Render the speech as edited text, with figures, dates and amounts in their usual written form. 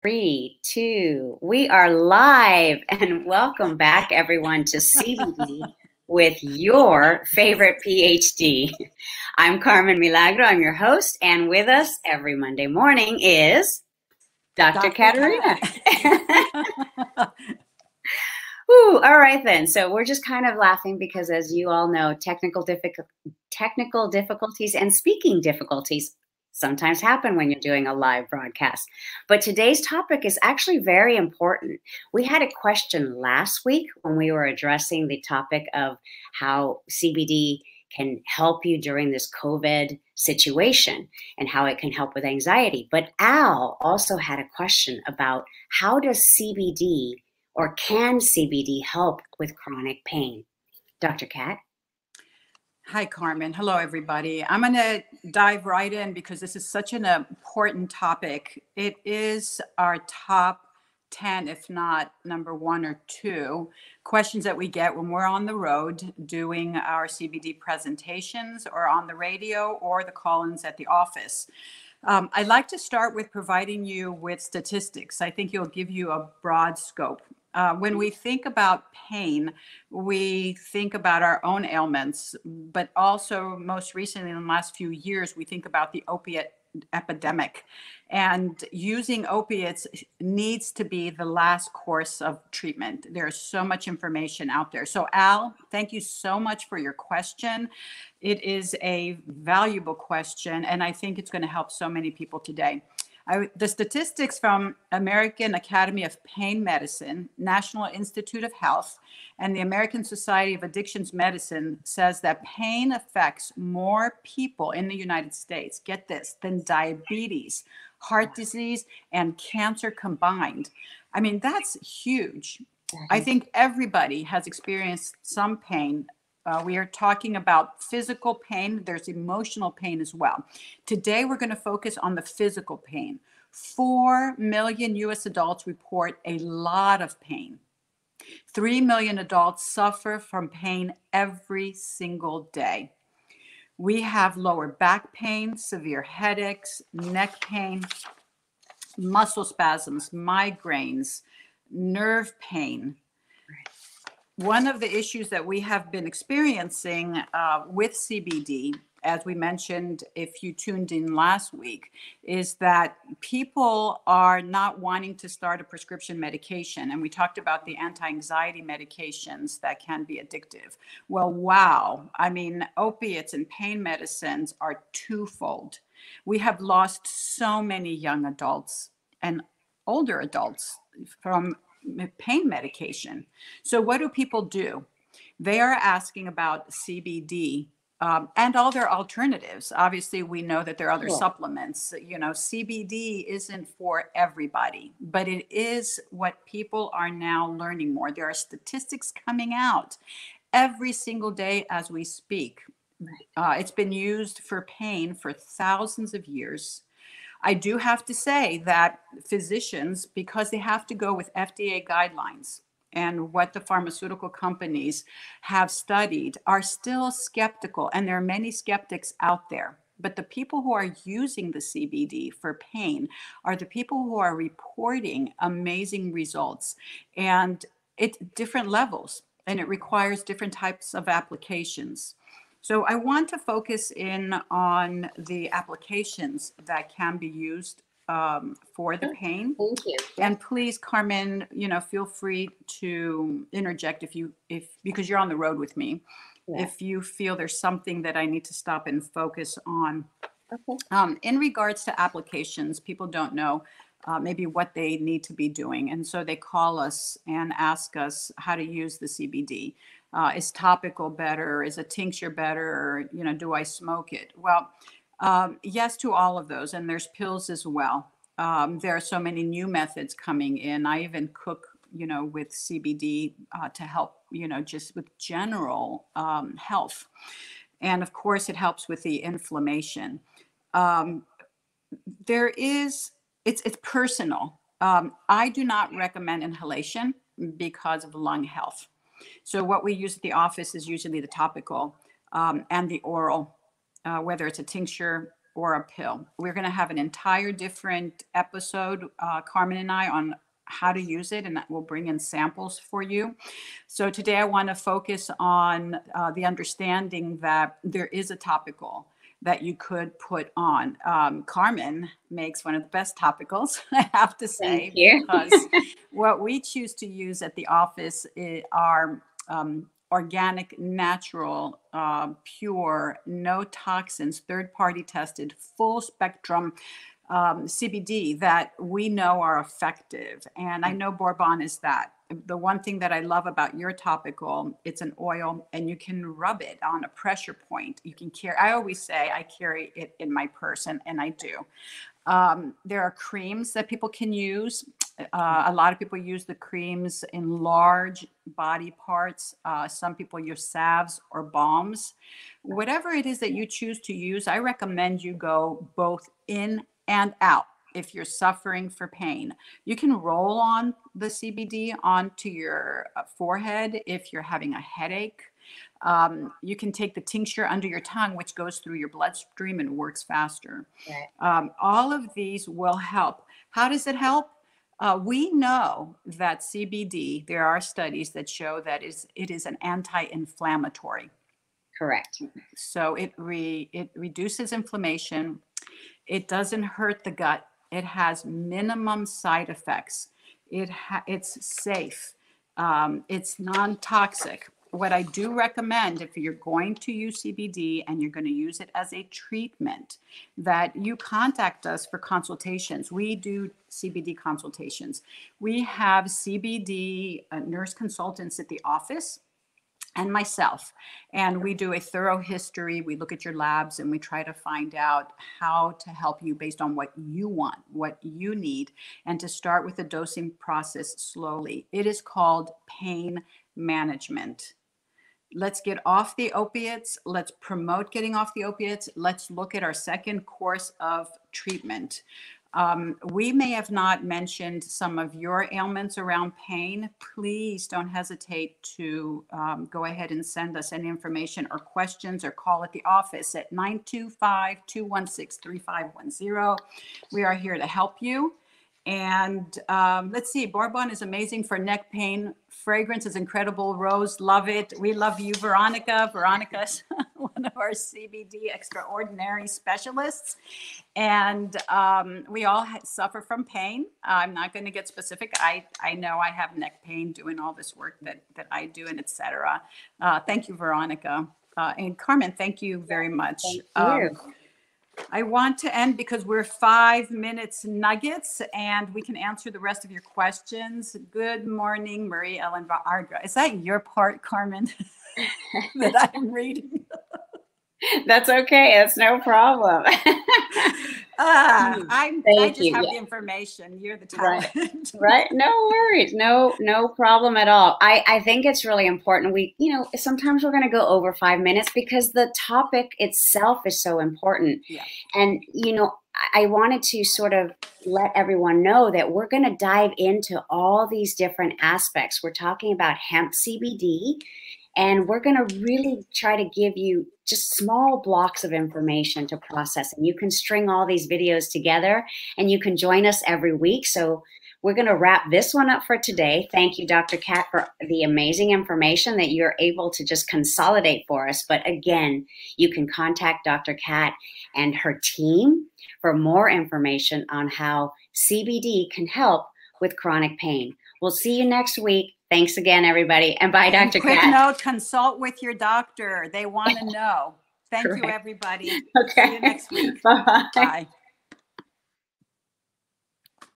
Three, two, we are live and welcome back everyone to CBD with your favorite PhD. I'm Carmen Milagro, I'm your host, and with us every Monday morning is Dr. Katerina. Ooh, all right then. So we're just kind of laughing because, as you all know, technical difficulties and speaking difficulties sometimes happen when you're doing a live broadcast. But today's topic is actually very important. We had a question last week when we were addressing the topic of how CBD can help you during this COVID situation and how it can help with anxiety. But Al also had a question about how does CBD or can CBD help with chronic pain? Dr. Kat? Hi, Carmen. Hello, everybody. I'm going to dive right in because this is such an important topic. It is our top 10, if not number 1 or 2, questions that we get when we're on the road doing our CBD presentations or on the radio or the call-ins at the office. I'd like to start with providing you with statistics. I think it'll give you a broad scope. When we think about pain, we think about our own ailments, but also most recently in the last few years, we think about the opiate epidemic. And using opiates needs to be the last course of treatment. There's so much information out there. So Al, thank you so much for your question. It is a valuable question, and I think it's going to help so many people today. The statistics from American Academy of Pain Medicine, National Institute of Health, and the American Society of Addictions Medicine says that pain affects more people in the United States, get this, than diabetes, heart disease, and cancer combined. I mean, that's huge. I think everybody has experienced some pain. We are talking about physical pain. There's emotional pain as well. Today, we're going to focus on the physical pain. 4 million U.S. adults report a lot of pain. 3 million adults suffer from pain every single day. We have lower back pain, severe headaches, neck pain, muscle spasms, migraines, nerve pain. One of the issues that we have been experiencing with CBD, as we mentioned, if you tuned in last week, is that people are not wanting to start a prescription medication. And we talked about the anti-anxiety medications that can be addictive. Well, wow. I mean, opiates and pain medicines are twofold. We have lost so many young adults and older adults from pain medication. So what do people do? They are asking about CBD and all their alternatives. Obviously, we know that there are other supplements. You know, CBD isn't for everybody, but it is what people are now learning more. There are statistics coming out every single day as we speak. It's been used for pain for thousands of years. I do have to say that physicians, because they have to go with FDA guidelines and what the pharmaceutical companies have studied, are still skeptical. And there are many skeptics out there. But the people who are using the CBD for pain are the people who are reporting amazing results. And it's different levels, and it requires different types of applications. So I want to focus in on the applications that can be used for the pain. Thank you. And please, Carmen, feel free to interject because you're on the road with me. Yeah. If you feel there's something that I need to stop and focus on. Okay. In regards to applications, people don't know maybe what they need to be doing. And so they call us and ask us how to use the CBD. Is topical better? Is a tincture better? Or, do I smoke it? Well, yes to all of those. And there's pills as well. There are so many new methods coming in. I even cook, with CBD to help, just with general health. And of course, it helps with the inflammation. It's personal. I do not recommend inhalation because of lung health. So what we use at the office is usually the topical and the oral, whether it's a tincture or a pill. We're going to have an entire different episode, Carmen and I, on how to use it, and we'll bring in samples for you. So today I want to focus on the understanding that there is a topical that you could put on. Carmen makes one of the best topicals, I have to say, because what we choose to use at the office are organic, natural, pure, no toxins, third-party tested, full spectrum CBD that we know are effective. And I know Bourbon is that. The one thing that I love about your topical, it's an oil and you can rub it on a pressure point. You can carry, I always say I carry it in my purse, and I do. There are creams that people can use. A lot of people use the creams in large body parts. Some people use salves or balms. Whatever it is that you choose to use, I recommend you go both in and out. If you're suffering for pain, you can roll on the CBD onto your forehead. If you're having a headache, you can take the tincture under your tongue, which goes through your bloodstream and works faster. Right. All of these will help. How does it help? We know that CBD, there are studies that show that it is an anti-inflammatory. Correct. So it reduces inflammation. It doesn't hurt the gut. It has minimum side effects. It's safe. It's non-toxic. What I do recommend, if you're going to use CBD and you're going to use it as a treatment, that you contact us for consultations. We do CBD consultations. We have CBD nurse consultants at the office, and myself. And we do a thorough history. We look at your labs and we try to find out how to help you based on what you want, what you need, and to start with the dosing process slowly. It is called pain management. Let's get off the opiates. Let's promote getting off the opiates. Let's look at our second course of treatment. We may have not mentioned some of your ailments around pain. Please don't hesitate to go ahead and send us any information or questions, or call at the office at 925-216-3510. We are here to help you. And let's see, Bourbon is amazing for neck pain. Fragrance is incredible. Rose, love it. We love you, Veronica. Veronica's one of our CBD extraordinary specialists. And we all suffer from pain. I'm not going to get specific. I know I have neck pain doing all this work that I do, and etc. Thank you, Veronica. And Carmen, thank you very much. Thank you. I want to end because we're 5 minutes nuggets and we can answer the rest of your questions. Good morning, Marie Ellen Varga. Is that your part, Carmen, that I'm reading? That's okay. It's no problem. I just have the information. You're the talent. Right. No worries. No problem at all. I think it's really important. Sometimes we're going to go over 5 minutes because the topic itself is so important. Yeah. And, I wanted to sort of let everyone know that we're going to dive into all these different aspects. We're talking about hemp CBD, and we're going to really try to give you just small blocks of information to process. And you can string all these videos together and you can join us every week. So we're going to wrap this one up for today. Thank you, Dr. Kat, for the amazing information that you're able to just consolidate for us. But again, you can contact Dr. Kat and her team for more information on how CBD can help with chronic pain. We'll see you next week. Thanks again, everybody. And bye, Dr. Kat. Quick note, consult with your doctor. They want to know. Thank you, everybody. Okay. See you next week. Bye-bye. Bye.